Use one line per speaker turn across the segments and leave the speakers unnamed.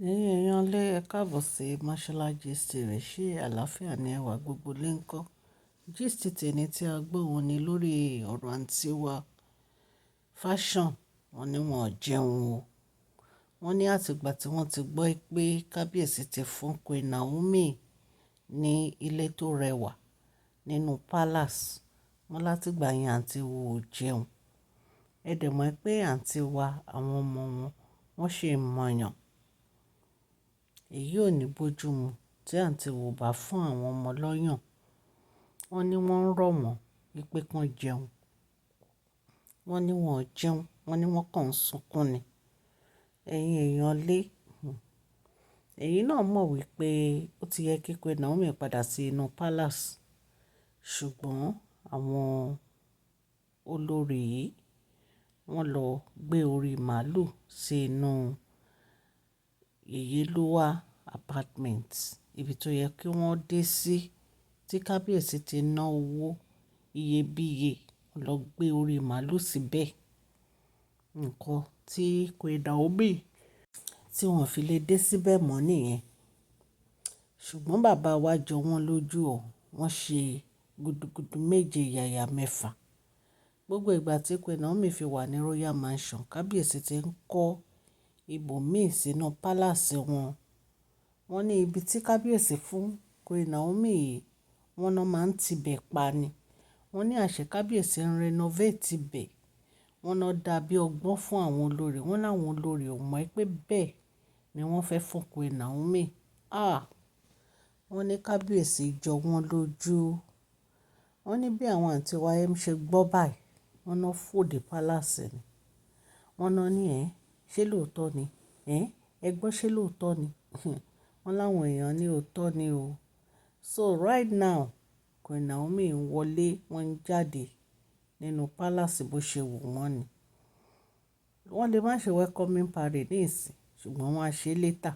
Ẹ̀yin èèyàn lé ẹ káàbọ̀ sí Mashola Gist TV. Ṣé àlàáfíà ni ẹwà gbogbo lé ń kọ́? Gist tèmi tí a gbọ́ wọn ni lórí ọ̀rọ̀ àǹtí wa fashion. Wọ́n ní wọn ò jẹun o. Wọ́n ní àtìgbà tí wọ́n ti gbọ́ pé kábíyèsí ti fún Queen Naomi ní ilé tó rẹwà nínú palace. Wọ́n látìgbà yẹn àǹtí wo ò jẹun. Ẹ dẹ̀ mọ̀ pé àǹtí wa àwọn ọmọ wọn wọ́n ṣe mọ̀yàn. Èyí ò ní bójú mu tí àǹtí wo bá fún àwọn ọmọ lọ́yàn. Wọ́n ní wọ́n ń rọ̀ wọ́n wípé kán jẹun. Wọ́n ní wọn ò jẹun. Wọ́n ní wọ́n kàn ń sunkún ni. Ẹ̀yin èèyàn lé. Ẹ̀yin náà mọ̀ wípé ó ti yẹ kí Queen Naomi padà sí inú palace. Ṣùgbọ́n àwọn olórí yìí wọ́n lọ gbé orí màálù sí inú Ìyélúwà apartment, ibi tó yẹ kí wọ́n dé sí tí kábíyèsí ti ná owó iyebíye. Wọ́n lọ gbé orí màálù síbẹ̀. Nǹkan tí Queen Naomi tí wọ́n fi lè dé síbẹ̀ mọ́ nìyẹn. Ṣùgbọ́n bàbá wa jọ wọ́n lójú ọ̀. Wọ́n ṣe gudugudu méje yàyà mẹ́fà. Gbogbo ìgbà tí Queen Naomi fi wà ní Royal Mansion, kábíyèsí ti ń kọ́ ibòmíì sínú palace wọn. Wọ́n ní ibi tí kábíyèsí fún Queen Naomi yìí, wọ́n náà máa ń tibẹ̀ pa ni. Wọ́n ní àṣẹ kábíyèsí ń renovate ibẹ̀. Wọ́n náà dàbí ọgbọ́n fún àwọn olórí. Wọ́n láwọn olórí ò mọ̀ pé bẹ́ẹ̀ ni wọ́n fẹ́ fún Queen Naomi. Wọ́n ní kábíyèsí jọ wọ́n lójú. Wọ́n ní bí àwọn àǹtí wa yẹn ṣe gbọ́ báyìí, wọ́n náà fò dé palace ni. Wọ́n náà ní ṣé lóòótọ́ ni? Ẹ gbọ́ ṣé lóòótọ́ ni? Wọ́n láwọn èèyàn ní òótọ́ ni o. So right now, Queen Naomi ń wọlé, wọ́n ń jáde nínú palace bó ṣe wù wọ́n ni. Wọ́n lè má ṣe welcoming parade ní ìsìn, ṣùgbọ́n wọ́n á ṣe later.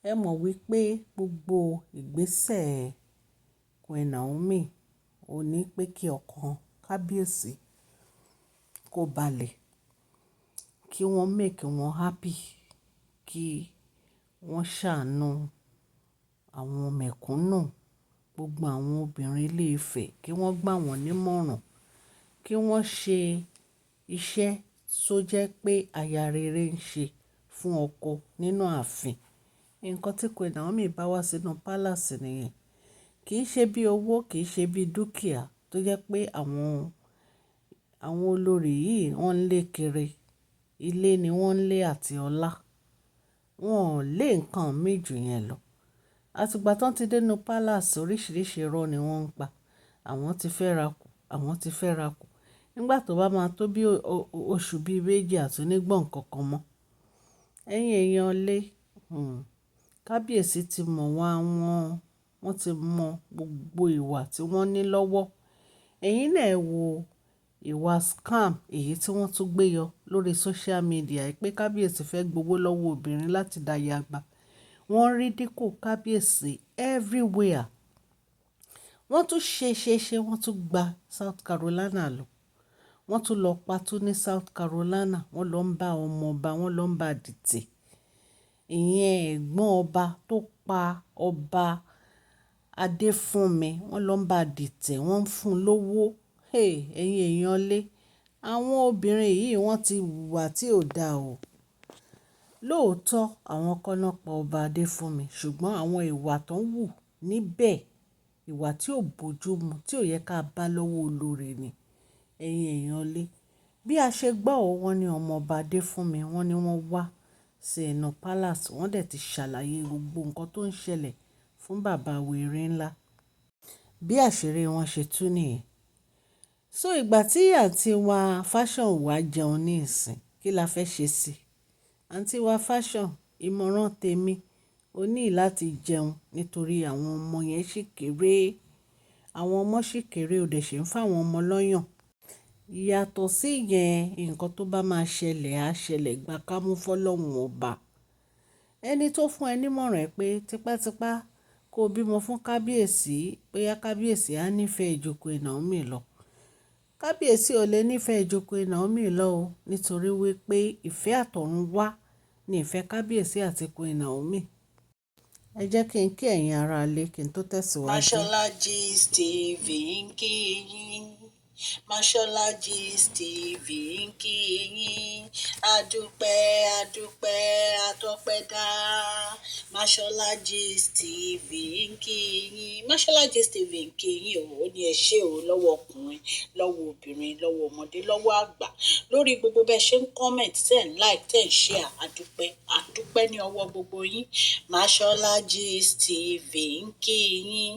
Ẹ mọ̀ wípé gbogbo ìgbésẹ̀ Queen Naomi ò ní pé kí ọkàn kábíyèsí kó balẹ̀, kí wọ́n make wọn happy, kí wọ́n ṣàánú àwọn mẹ̀kúnnù, gbogbo àwọn obìnrin ilé Ifẹ̀, kí wọ́n gbà wọ́n nímọ̀ràn, kí wọ́n ṣe iṣẹ́ tó jẹ́ pé aya rere ń ṣe fún ọkọ nínú ààfin. Nǹkan tí Queen Naomi bá wá sínú palace nìyẹn. Kì í ṣe bí owó, kì í ṣe bí dúkìá tó jẹ́ pé àwọn olórí yìí wọ́n ń lé kiri. Ilé ni wọ́n ń lé àti ọlá. Wọn ò lé nǹkan méjì yẹn lọ. Àtìgbà tán ti dé inú palace oríṣiríṣi irọ́ ni wọ́n ń pa. Àwọn ti fẹ́ ra kù, àwọn ti fẹ́ ra kù. Nígbà tó bá máa tó bí oṣù bíi méjì àti nígbọ̀n kankan mọ́. Ẹ̀yin èèyàn lé. Kábíyèsí ti mọ̀ wọ́n ti mọ gbogbo ìwà tí wọ́n ní lọ́wọ́. Ẹ̀yin náà wo ìwà scam èyí tí wọ́n tún gbé yọ lórí social media pé kábíyèsí fẹ́ gbowó lọ́wọ́ obìnrin láti dáya gbà. Wọ́n rí dínkù kábíyèsí everywhere. Wọ́n tún ṣe wọ́n tún gba South Carolina lọ. Wọ́n tún lọ patú ní South Carolina. Wọ́n lọ ń bá ọmọ ọba, wọ́n lọ ń bá dìtẹ̀. Ìyẹn ẹ̀gbọ́n ọba tó pa ọba Adéfúnmi, wọ́n lọ ń bá dìtẹ̀, wọ́n ń fún lówó. Ẹ̀yin èèyàn lé. Àwọn obìnrin yìí wọ́n ti hùwà tí ò da o. Lóòótọ́ àwọn kan náà pa ọba Adéfúnmi, ṣùgbọ́n àwọn ìwà tó ń wù níbẹ̀, ìwà tí ò bójú mu, tí ò yẹ ká bá lọ́wọ́ olórí ni. Ẹ̀yin èèyàn lé. Bí a ṣe gbọ́ wọ́n ní ọmọ ọba Adéfúnmi, wọ́n ní wọ́n wá sí inú palace. Wọ́n dẹ̀ ti ṣàlàyé gbogbo nǹkan tó ń ṣẹlẹ̀ fún bàbá wèrè ńlá. Bí àṣírí wọn ṣe tú nìyẹn. So ìgbà tí àǹtí wa fashion wá jẹun ní ìsìn, kí la fẹ́ ṣe sí i? Àǹtí wa fashion, ìmọ̀ràn tèmi, ó ní láti jẹun nítorí àwọn ọmọ yẹn ṣì kéré. Àwọn ọmọ ṣì kéré, ó dẹ̀ ṣe ń fáwọn ọmọ lọ́yàn. Yàtọ̀ sí ìyẹn, nǹkan tó bá máa ṣẹlẹ̀ á ṣẹlẹ̀, gbà ká mú fọ́lọ́run ọba. Ẹni tó fún ẹ nímọ̀ràn pé tipátipá kó bímọ fún kábíyèsí, bóyá kábíyèsí á nífẹ̀ẹ́ ju Queen Naomi lọ. Kábíyèsí ò lè nífẹ̀ẹ́ ju Queen Naomi lọ o, nítorí wípé ìfẹ́ àtọ̀run wá ní ìfẹ́ kábíyèsí àti Queen Naomi. Ẹ jẹ́ kí n kí ẹ̀yin ará ilé kí n tó tẹ̀síwájú.
Mashola Gist TV ń kí yín. Mashola Gist TV ń kí yín. Adúpẹ́ adúpẹ́ atọ́pẹ́dá. Mashola Gist TV ń kí yín. Mashola Gist TV ń kí yín o. Ó ní ẹ ṣé o lọ́wọ́ ọkùnrin, lọ́wọ́ obìnrin, lọ́wọ́ ọmọdé, lọ́wọ́ àgbà. Lórí gbogbo bẹ́ẹ̀ ṣe ń comment, tẹ̀ ń like, tẹ̀ ń share. Adúpẹ́ adúpẹ́ ní ọwọ́ gbogbo yín. Mashola Gist TV ń kí yín.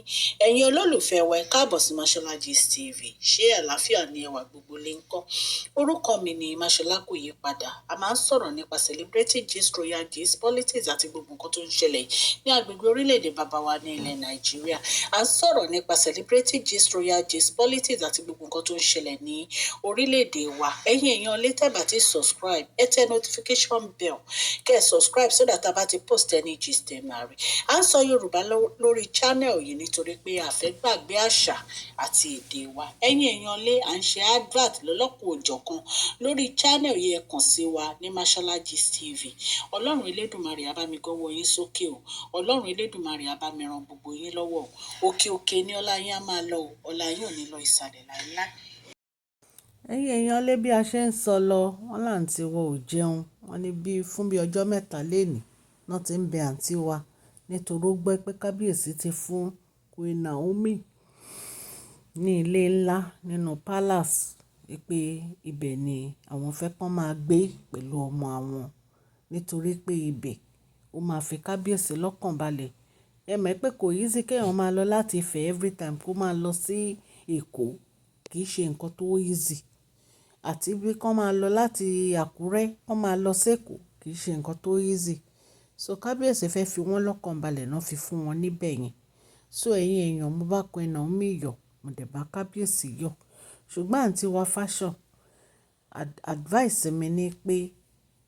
Ẹ̀yin olólùfẹ́ wa, ẹ káàbọ̀ sí Mashola Gist TV. Ṣé àlàáfíà ni ẹwà gbogbo lè ń kọ́? Orúkọ mi ni Mashola kò yí padà. A máa ń sọ̀rọ̀ nípa celebrity gist, royal gist, politics àti gbogbo nǹkan tó ń ṣẹlẹ̀ ní agbègbè orílẹ̀-èdè bàbá wa ní ilẹ̀ Nàìjíríà. A ń sọ̀rọ̀ nípa celebrity gist, royal gist, politics àti gbogbo nǹkan tó ń ṣẹlẹ̀ ní orílẹ̀-èdè wa. Ẹ̀yin èèyàn lè tẹ́ bá ti subscribe, ẹ tẹ notification bell kẹ́ ẹ subscribe so that a bá ti post any gist ẹ máa rí. À ń sọ Yorùbá lórí channel yìí nítorí pé a fẹ́ gbàgbé àṣà àti èdè wa. Ẹ̀yin èèyàn lé à ń ṣe advert lọ́lọ́kùn òjọ̀kan lórí channel yìí, ẹ kàn sí wa ní Mashola Gist TV. Ọlọ́run Elédùmarè á bá mi gọ́wọ́ yín sókè o. Ọlọ́run Elédùmarè á bá mi ran gbogbo yín lọ́wọ́ o. Òkè òkè ni ọlá yín á máa lọ o. Ọlá yín ò ní lọ ìsàlẹ̀ láíláí.
Ẹ̀yin èèyàn lé bí a ṣe ń sọ lọ, wọ́n láǹtí wa ò jẹun. Wọ́n ní bí fún bí ọjọ́ mẹ́ta lénìí náà ti ń bẹ àǹtí wa nítorí ó gbọ́ pé kábíyèsí ti fún Queen Naomi ní ilé ńlá nínú palace, pé ibẹ̀ ni àwọn fẹ́ kán máa gbé pẹ̀lú ọmọ àwọn nítorí pé ibẹ̀ ó máa fi kábíyèsí lọ́kàn balẹ̀. Ẹ mọ̀ pé kò easy kéèyàn máa lọ láti Ifẹ̀ every time kó máa lọ sí Èkó, kì í ṣe nǹkan tó easy. Àti bí kán máa lọ láti Àkúrẹ́ kán máa lọ s'Èkó, kì í ṣe nǹkan tó easy. So kábíyèsí fẹ́ fi wọ́n lọ́kàn balẹ̀ náà fi fún wọn níbẹ̀ yẹn. So ẹ̀yin èèyàn, mo bá Queen Naomi yọ̀, mo dẹ̀ bá kábíyèsí yọ̀. Ṣùgbọ́n àǹtí wa fashion advice mi ni pé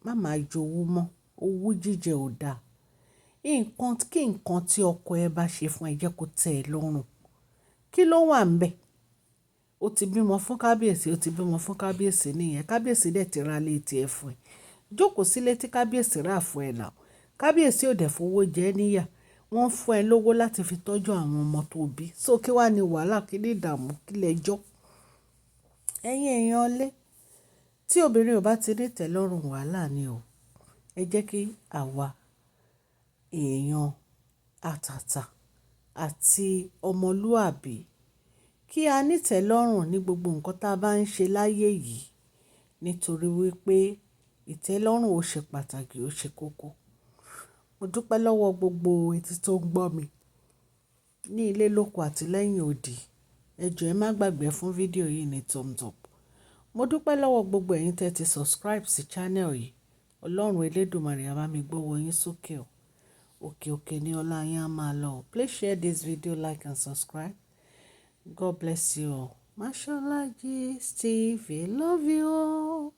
má máa jowú mọ́, owú jíjẹ ò dáa. Nǹkan kí nǹkan tí ọkọ ẹ bá ṣe fún ẹ jẹ́ kó tẹ́ ẹ lọ́rùn. Kí ló wà ńbẹ̀? Ó ti bímọ fún kábíyèsí, ó ti bímọ fún kábíyèsí nìyẹn. Kábíyèsí dẹ̀ ti ra ilé tiẹ̀ fún ẹ. Jókòó sílé tí kábíyèsí rà fún ẹ náà. Kábíyèsí ò dẹ̀ fowó jẹ níyà. Wọ́n fún ẹ lówó láti fi tọ́jú àwọn ọmọ tó bí. So kí wá ní wàhálà, kí ní ìdààmú, kí lẹjọ́? Ẹ̀yin èèyàn lé, tí obìnrin ò bá ti ní ìtẹ́lọ́rùn, wàhálà ni o. Ẹ jẹ́ kí àwa èèyàn àtàtà àti ọmọlúàbí kí a ní ìtẹ́lọ́rùn ní gbogbo nǹkan tá a bá ń ṣe láyé yìí, nítorí wípé ìtẹ́lọ́rùn ó ṣe pàtàkì, ó ṣe kókó. Mo dúpẹ́ lọ́wọ́ gbogbo etí tó ń gbọ́ mi ní ilé lóko àti lẹ́yìn odi. Ẹ jọ̀ọ́ ẹ má gbàgbé fún fídíò yìí ní thumbs up. Mo dúpẹ́ lọ́wọ́ gbogbo ẹ̀yin tẹ́ ti subscribe sí channel yìí. Ọlọ́run Elédùmarè á bá mi gbọ́wọ́ yín sókè o. Òkè òkè ni ọlá yín á máa lọ. Please share this video, like and subscribe. God bless you all. Mashola Gist TV, love you all.